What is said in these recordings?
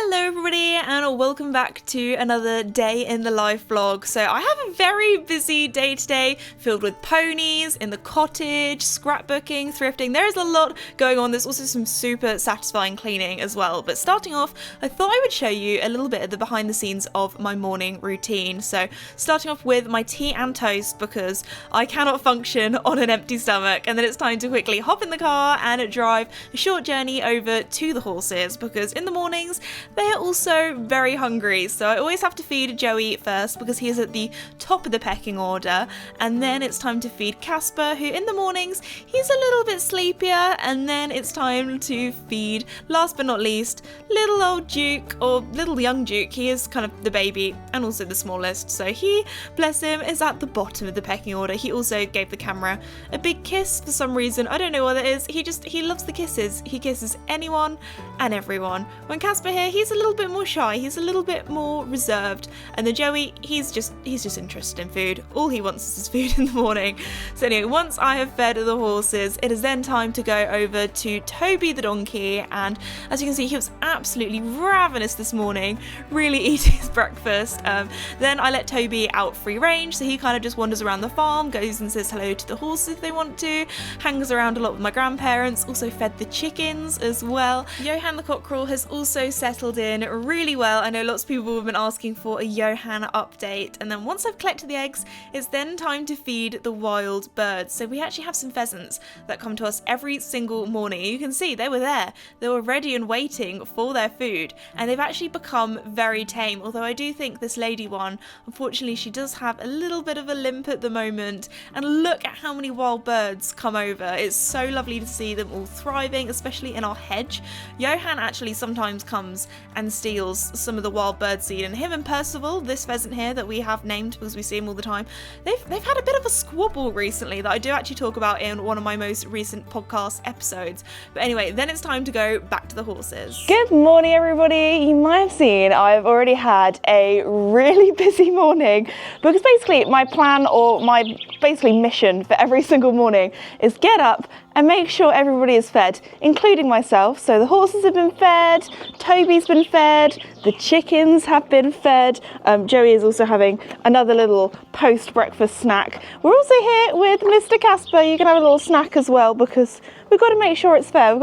Hello everybody and welcome back to another day in the life vlog. So I have a very busy day today filled with ponies, in the cottage, scrapbooking, thrifting. There is a lot going on. There's also some super satisfying cleaning as well. But starting off, I thought I would show you a little bit of the behind the scenes of my morning routine. So starting off with my tea and toast because I cannot function on an empty stomach, and then it's time to quickly hop in the car and drive a short journey over to the horses because in the mornings they are also very hungry, so I always have to feed Joey first because he is at the top of the pecking order, and then it's time to feed Casper, who in the mornings he's a little bit sleepier, and then it's time to feed, last but not least, little old Duke, or little young Duke. He is kind of the baby and also the smallest, so he, bless him, is at the bottom of the pecking order. He also gave the camera a big kiss for some reason. I don't know what it is. He loves the kisses. He kisses anyone and everyone. When Casper here, he's a little bit more shy, he's a little bit more reserved, and then Joey, he's just interested in food. All he wants is food in the morning. So anyway, once I have fed the horses, it is then time to go over to Toby the donkey, and as you can see, he was absolutely ravenous this morning, really eating his breakfast. Then I let Toby out free range, so he kind of just wanders around the farm, goes and says hello to the horses if they want to, hangs around a lot with my grandparents, also fed the chickens as well. Johan the cockerel has also settled in really well. I know lots of people have been asking for a Johan update, and then once I've collected the eggs, it's then time to feed the wild birds. So we actually have some pheasants that come to us every single morning. You can see they were there, they were ready and waiting for their food, and they've actually become very tame, although I do think this lady one, unfortunately she does have a little bit of a limp at the moment, and look at how many wild birds come over. It's so lovely to see them all thriving, especially in our hedge. Johan actually sometimes comes and steals some of the wild bird seed, and him and Percival, this pheasant here that we have named because we see him all the time, they've had a bit of a squabble recently that I do actually talk about in one of my most recent podcast episodes. But anyway, then it's time to go back to the horses. Good morning everybody. You might have seen I've already had a really busy morning because basically my plan, or my basically mission for every single morning, is get up and make sure everybody is fed, including myself. So the horses have been fed, Toby's been fed, the chickens have been fed, Joey is also having another little post-breakfast snack. We're also here with Mr. Casper. You can have a little snack as well because we've got to make sure it's fair.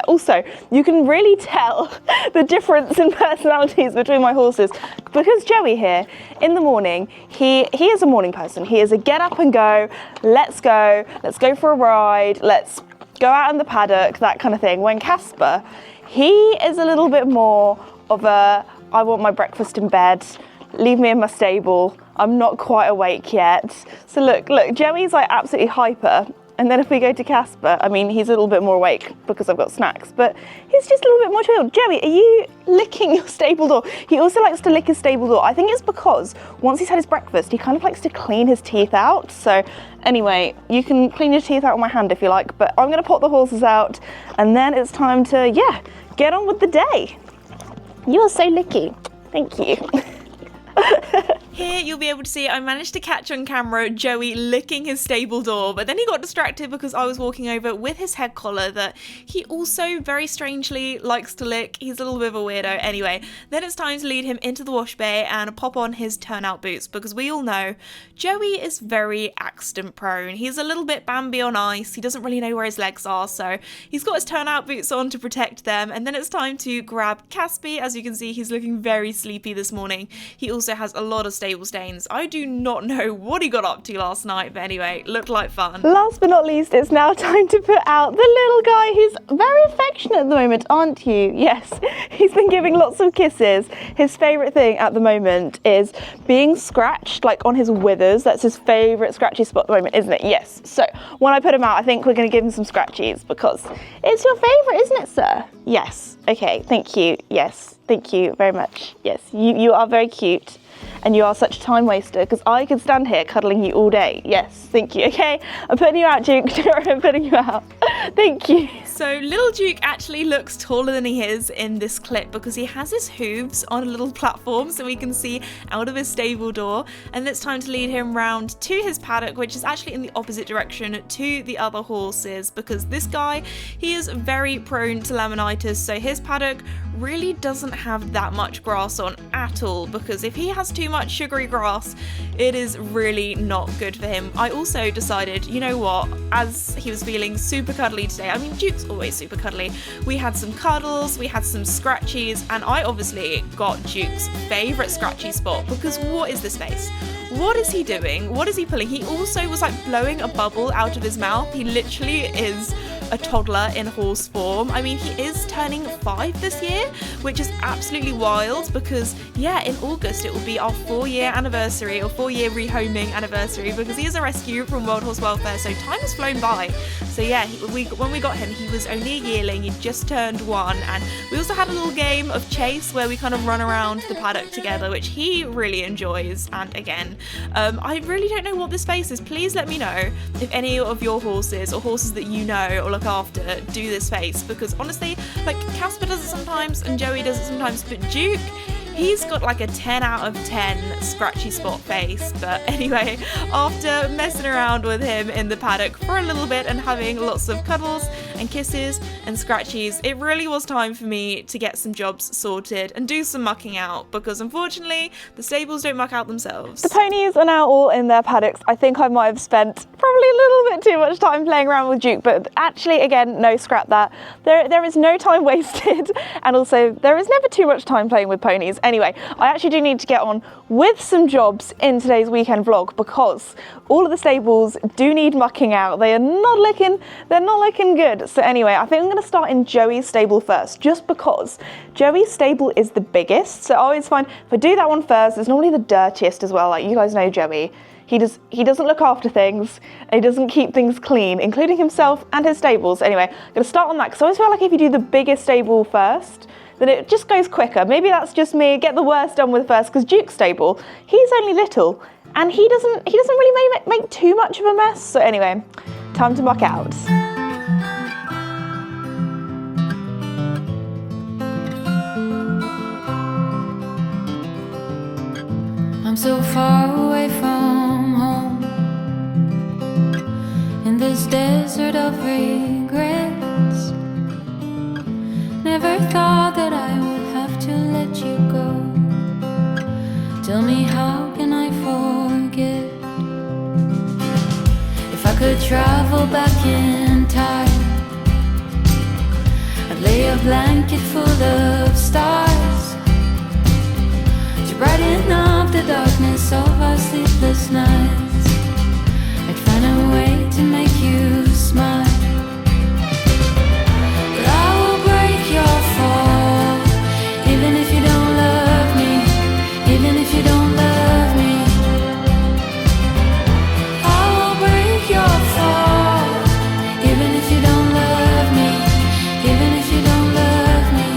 Also, you can really tell the difference in personalities between my horses because Joey here, in the morning, he is a morning person. He is a get up and go, let's go for a ride, let's go out in the paddock, that kind of thing. When Casper, he is a little bit more of a, I want my breakfast in bed, leave me in my stable, I'm not quite awake yet. So look, Joey's like absolutely hyper. And then if we go to Casper, I mean, he's a little bit more awake because I've got snacks, but he's just a little bit more chilled. Joey, are you licking your stable door? He also likes to lick his stable door. I think it's because once he's had his breakfast, he kind of likes to clean his teeth out. So anyway, you can clean your teeth out with my hand if you like, but I'm gonna put the horses out and then it's time to, get on with the day. You are so licky. Thank you. Here you'll be able to see I managed to catch on camera Joey licking his stable door, but then he got distracted because I was walking over with his head collar that he also very strangely likes to lick. He's a little bit of a weirdo. Anyway, then it's time to lead him into the wash bay and pop on his turnout boots because we all know Joey is very accident prone. He's a little bit Bambi on ice. He doesn't really know where his legs are, so he's got his turnout boots on to protect them. And then it's time to grab Caspy. As you can see, he's looking very sleepy this morning. He also has a lot of stable stains. I do not know what he got up to last night, but anyway, looked like fun. Last but not least, it's now time to put out the little guy who's very affectionate at the moment, aren't you? Yes, he's been giving lots of kisses. His favourite thing at the moment is being scratched, like on his withers. That's his favourite scratchy spot at the moment, isn't it? Yes. So when I put him out, I think we're going to give him some scratchies because it's your favourite, isn't it, sir? Yes. Okay, thank you. Yes, thank you very much. Yes, you are very cute. and you are such a time waster because I could stand here cuddling you all day. Yes, thank you. Okay, I'm putting you out, Duke. I'm putting you out. Thank you. So little Duke actually looks taller than he is in this clip because he has his hooves on a little platform so we can see out of his stable door, and it's time to lead him round to his paddock, which is actually in the opposite direction to the other horses because this guy, he is very prone to laminitis, so his paddock really doesn't have that much grass on at all, because if he has too much sugary grass, it is really not good for him. I also decided, you know what, as he was feeling super cuddly today, I mean Duke's always super cuddly, we had some cuddles, we had some scratchies, and I obviously got Duke's favourite scratchy spot because what is this face? What is he doing? What is he pulling? He also was like blowing a bubble out of his mouth. He literally is a toddler in horse form. I mean, he is turning 5 this year, which is absolutely wild because, yeah, in August it will be our 4-year anniversary or 4-year rehoming anniversary because he is a rescue from World Horse Welfare, so time has flown by. So yeah, when we got him, he was only a yearling, he just turned 1, and we also had a little game of chase where we kind of run around the paddock together, which he really enjoys. And again, I really don't know what this face is. Please let me know if any of your horses or horses that you know or look after do this face, because honestly, like Casper does it sometimes and Joey does it sometimes, but Duke, he's got like a 10 out of 10 scratchy spot face. But anyway, after messing around with him in the paddock for a little bit and having lots of cuddles and kisses and scratchies, it really was time for me to get some jobs sorted and do some mucking out, because unfortunately the stables don't muck out themselves. The ponies are now all in their paddocks. I think I might have spent probably a little bit too much time playing around with Duke, but actually, again, no, scrap that. There is no time wasted, and also there is never too much time playing with ponies. Anyway, I actually do need to get on with some jobs in today's weekend vlog because all of the stables do need mucking out. They're not looking good. So anyway, I think I'm going to start in Joey's stable first, just because Joey's stable is the biggest. So I always find if I do that one first, it's normally the dirtiest as well. Like, you guys know Joey. He doesn't look after things, and he doesn't keep things clean, including himself and his stables. Anyway, I'm going to start on that because I always feel like if you do the biggest stable first, then it just goes quicker. Maybe that's just me. Get the worst done with first, because Duke's stable, he's only little, and he doesn't really make too much of a mess. So anyway, time to muck out. I'm so far away from home, in this desert of regrets. Never thought that I would have to let you go. Tell me, how can I forget? If I could travel back in time, I'd lay a blanket full of stars to brighten up the darkness of our sleepless nights. I'd find a way to make you smile. But I will break your fall, even if you don't love me, even if you don't love me. I will break your fall, even if you don't love me, even if you don't love me.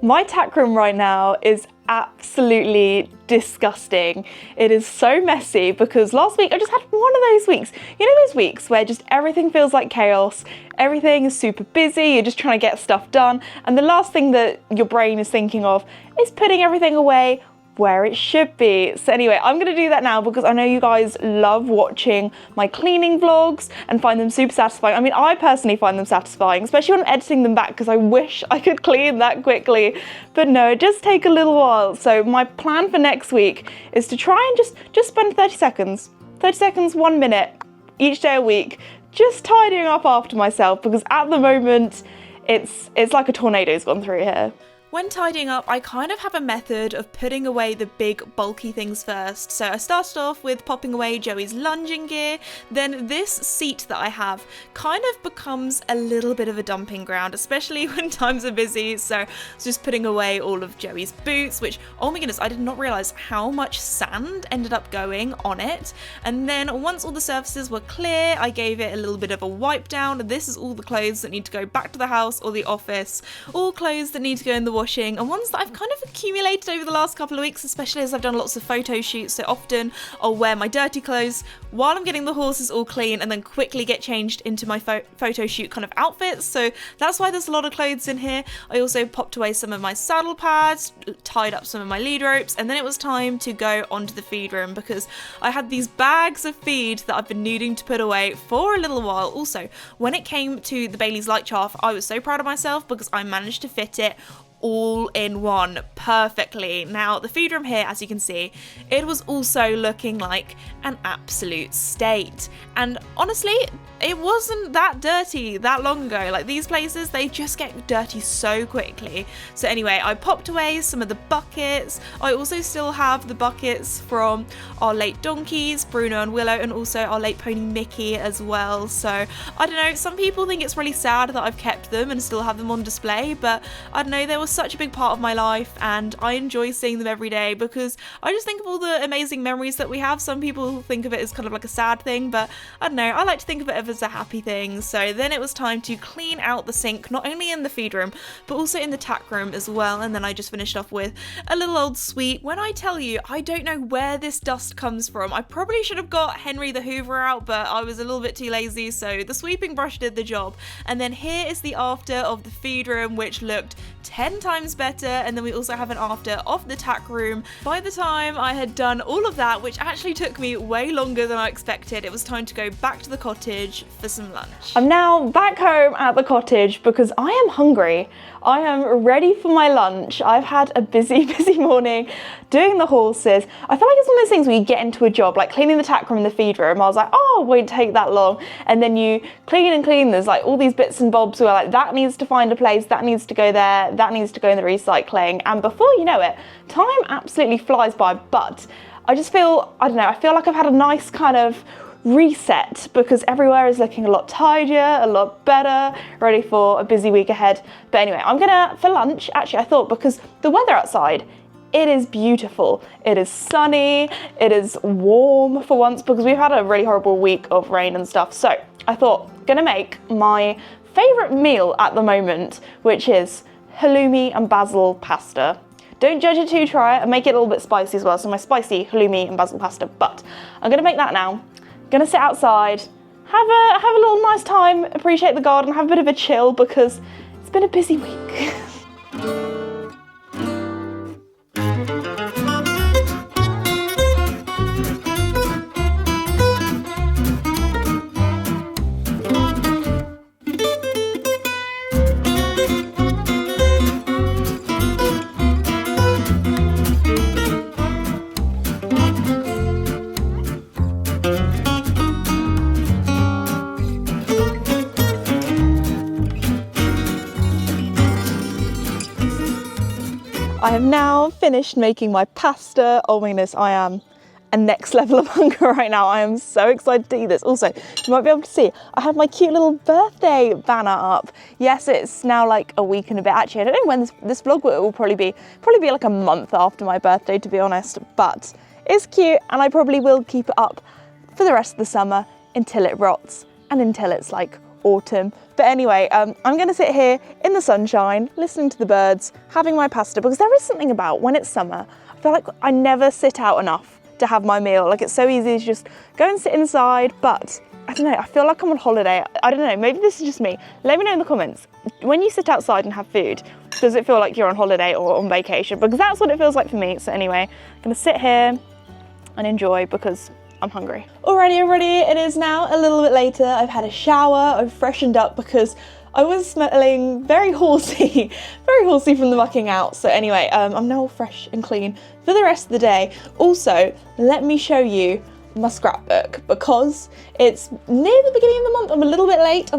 My tack room right now is absolutely disgusting. It is so messy because last week I just had one of those weeks. You know those weeks where just everything feels like chaos, everything is super busy, you're just trying to get stuff done, and the last thing that your brain is thinking of is putting everything away where it should be. So anyway, I'm gonna do that now because I know you guys love watching my cleaning vlogs and find them super satisfying. I mean, I personally find them satisfying, especially when I'm editing them back because I wish I could clean that quickly. But no, it does take a little while. So my plan for next week is to try and just spend 30 seconds, 1 minute each day a week, just tidying up after myself because at the moment, it's like a tornado's gone through here. When tidying up, I kind of have a method of putting away the big bulky things first. So I started off with popping away Joey's lunging gear, then this seat that I have kind of becomes a little bit of a dumping ground, especially when times are busy. So I was just putting away all of Joey's boots, which, oh my goodness, I did not realise how much sand ended up going on it. And then once all the surfaces were clear, I gave it a little bit of a wipe down. This is all the clothes that need to go back to the house or the office, all clothes that need to go in the washing, and ones that I've kind of accumulated over the last couple of weeks, especially as I've done lots of photo shoots. So often I'll wear my dirty clothes while I'm getting the horses all clean and then quickly get changed into my photo shoot kind of outfits. So that's why there's a lot of clothes in here. I also popped away some of my saddle pads, tied up some of my lead ropes, and then it was time to go onto the feed room because I had these bags of feed that I've been needing to put away for a little while. Also, when it came to the Bailey's light chaff, I was so proud of myself because I managed to fit it all in one perfectly. Now the feed room here, as you can see, it was also looking like an absolute state, and honestly it wasn't that dirty that long ago. Like, these places, they just get dirty so quickly. So anyway, I popped away some of the buckets. I also still have the buckets from our late donkeys, Bruno and Willow, and also our late pony Mickey as well. So I don't know, some people think it's really sad that I've kept them and still have them on display, but I don't know, they were such a big part of my life and I enjoy seeing them every day because I just think of all the amazing memories that we have. Some people think of it as kind of like a sad thing, but I don't know, I like to think of it as a happy thing. So then it was time to clean out the sink, not only in the feed room but also in the tack room as well, and then I just finished off with a little old sweep. When I tell you, I don't know where this dust comes from. I probably should have got Henry the Hoover out, but I was a little bit too lazy, so the sweeping brush did the job. And then here is the after of the feed room, which looked 10 times better, and then we also have an after of the tack room. By the time I had done all of that, which actually took me way longer than I expected, it was time to go back to the cottage for some lunch. I'm now back home at the cottage because I am hungry. I am ready for my lunch. I've had a busy morning doing the horses. I feel like it's one of those things where you get into a job, like cleaning the tack room and the feed room. I was like, oh, it won't take that long. And then you clean and clean. There's like all these bits and bobs where like that needs to find a place, that needs to go there, that needs to go in the recycling. And before you know it, time absolutely flies by. But I just feel, I don't know, I feel like I've had a nice kind of reset because everywhere is looking a lot tidier, a lot better, ready for a busy week ahead. But anyway, I'm gonna, for lunch, actually I thought, because the weather outside, it is beautiful. It is sunny, it is warm for once because we've had a really horrible week of rain and stuff. So I thought, gonna make my favorite meal at the moment, which is halloumi and basil pasta. Don't judge it till try it, and make it a little bit spicy as well. So my spicy halloumi and basil pasta, but I'm gonna make that now. Gonna sit outside, have a little nice time, appreciate the garden, have a bit of a chill because it's been a busy week. I have now finished making my pasta. Oh my goodness, I am a next level of hunger right now. I am so excited to eat this. Also, you might be able to see, I have my cute little birthday banner up. Yes, it's now like a week and a bit. Actually, I don't know when this vlog will probably be like a month after my birthday, to be honest, but it's cute and I probably will keep it up for the rest of the summer until it rots and until it's like autumn. But anyway, I'm going to sit here in the sunshine, listening to the birds, having my pasta, because there is something about when it's summer, I feel like I never sit out enough to have my meal. Like, it's so easy to just go and sit inside, but I don't know, I feel like I'm on holiday. I don't know, maybe this is just me. Let me know in the comments. When you sit outside and have food, does it feel like you're on holiday or on vacation? Because that's what it feels like for me. So anyway, I'm gonna sit here and enjoy because I'm hungry. Alrighty, everybody, it is now a little bit later. I've had a shower, I've freshened up because I was smelling very horsey, very horsey from the mucking out. So anyway, I'm now all fresh and clean for the rest of the day. Also, let me show you my scrapbook because it's near the beginning of the month. I'm a little bit late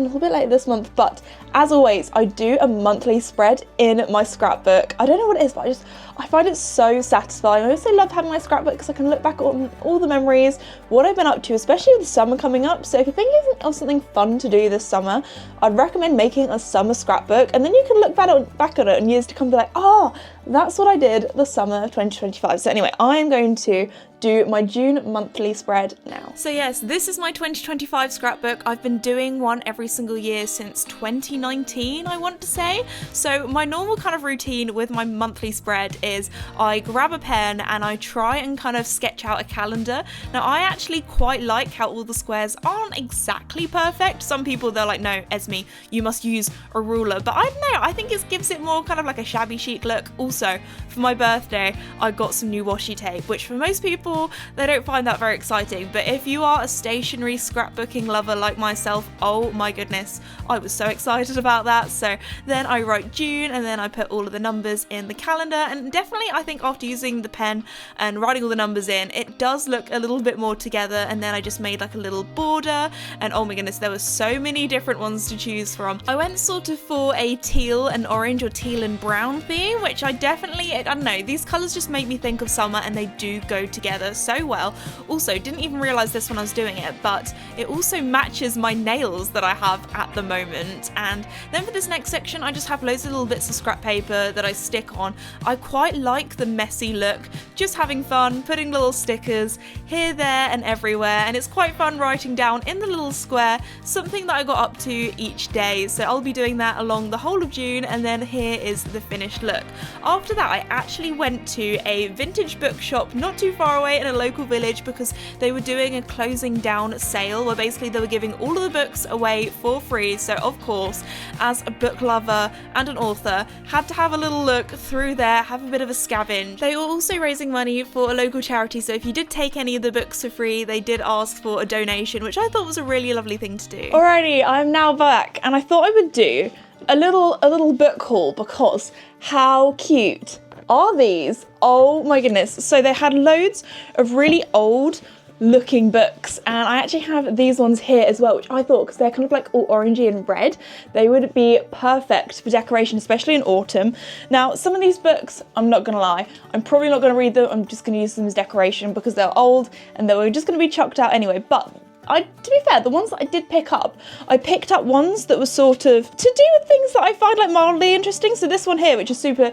this month, but as always, I do a monthly spread in my scrapbook. I don't know what it is, but I find it so satisfying. I also love having my scrapbook because I can look back on all the memories, what I've been up to, especially with the summer coming up. So if you're thinking of something fun to do this summer, I'd recommend making a summer scrapbook, and then you can look back on it in years to come and be like, oh, that's what I did the summer of 2025. So anyway, I am going to do my June monthly spread now. So yes, this is my 2025 scrapbook. I've been doing one every single year since 2019, I want to say. So my normal kind of routine with my monthly spread is I grab a pen and I try and kind of sketch out a calendar. Now I actually quite like how all the squares aren't exactly perfect. Some people, they're like, no, Esme, you must use a ruler. But I don't know, I think it gives it more kind of like a shabby chic look. Also, for my birthday, I got some new washi tape, which for most people, they don't find that very exciting, but if you are a stationary scrapbooking lover like myself, oh my goodness, I was so excited about that. So then I wrote June and then I put all of the numbers in the calendar, and definitely I think after using the pen and writing all the numbers in, it does look a little bit more together. And then I just made like a little border, and oh my goodness, there were so many different ones to choose from. I went sort of for a teal and orange or teal and brown theme, which I don't know, these colours just make me think of summer and they do go together so well. Also, didn't even realise this when I was doing it, but it also matches my nails that I have at the moment. And then for this next section, I just have loads of little bits of scrap paper that I stick on. I quite like the messy look, just having fun, putting little stickers here, there and everywhere, and it's quite fun writing down in the little square something that I got up to each day. So I'll be doing that along the whole of June, and then here is the finished look. After that, I actually went to a vintage bookshop not too far away in a local village because they were doing a closing down sale where basically they were giving all of the books away for free. So of course, as a book lover and an author, had to have a little look through there, have a bit of a scavenge. They were also raising money for a local charity, so if you did take any of the books for free, they did ask for a donation, which I thought was a really lovely thing to do. Alrighty, I'm now back, and I thought I would do a little book haul because how cute are these? Oh my goodness. So they had loads of really old looking books, and I actually have these ones here as well, which I thought, because they're kind of like all orangey and red, they would be perfect for decoration, especially in autumn. Now, some of these books, I'm not gonna lie, I'm probably not gonna read them, I'm just gonna use them as decoration because they're old and they were just gonna be chucked out anyway. But to be fair, the ones that I did pick up, I picked up ones that were sort of to do with things that I find like mildly interesting. So this one here, which is super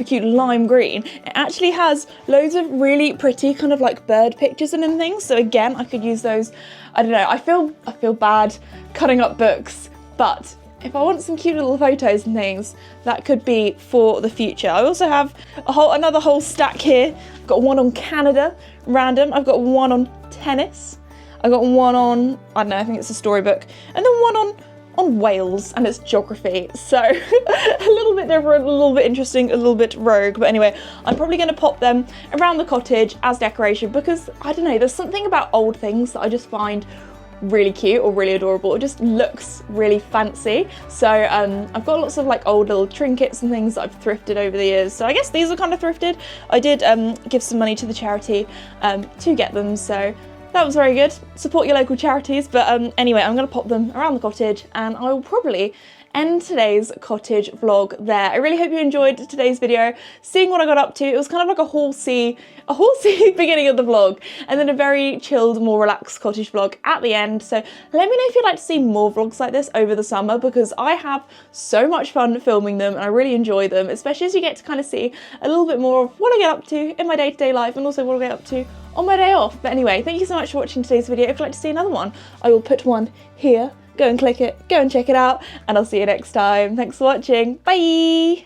cute lime green, it actually has loads of really pretty kind of like bird pictures and things. So again, I could use those. I don't know, I feel bad cutting up books, but if I want some cute little photos and things, that could be for the future. I also have another whole stack here. I've got one on Canada, random. I've got one on tennis. I got one on, I don't know, I think it's a storybook, and then one on Wales, and it's geography. So a little bit different, a little bit interesting, a little bit rogue. But anyway, I'm probably going to pop them around the cottage as decoration because, I don't know, there's something about old things that I just find really cute or really adorable. It just looks really fancy. So I've got lots of like old little trinkets and things that I've thrifted over the years. So I guess these are kind of thrifted. I did give some money to the charity to get them, so that was very good. Support your local charities. But anyway, I'm going to pop them around the cottage, and I will probably end today's cottage vlog there. I really hope you enjoyed today's video, seeing what I got up to. It was kind of like a horsey beginning of the vlog, and then a very chilled, more relaxed cottage vlog at the end. So let me know if you'd like to see more vlogs like this over the summer, because I have so much fun filming them and I really enjoy them, especially as you get to kind of see a little bit more of what I get up to in my day-to-day life and also what I get up to on my day off. But anyway, thank you so much for watching today's video. If you'd like to see another one, I will put one here go and click it, go and check it out, and I'll see you next time. Thanks for watching. Bye.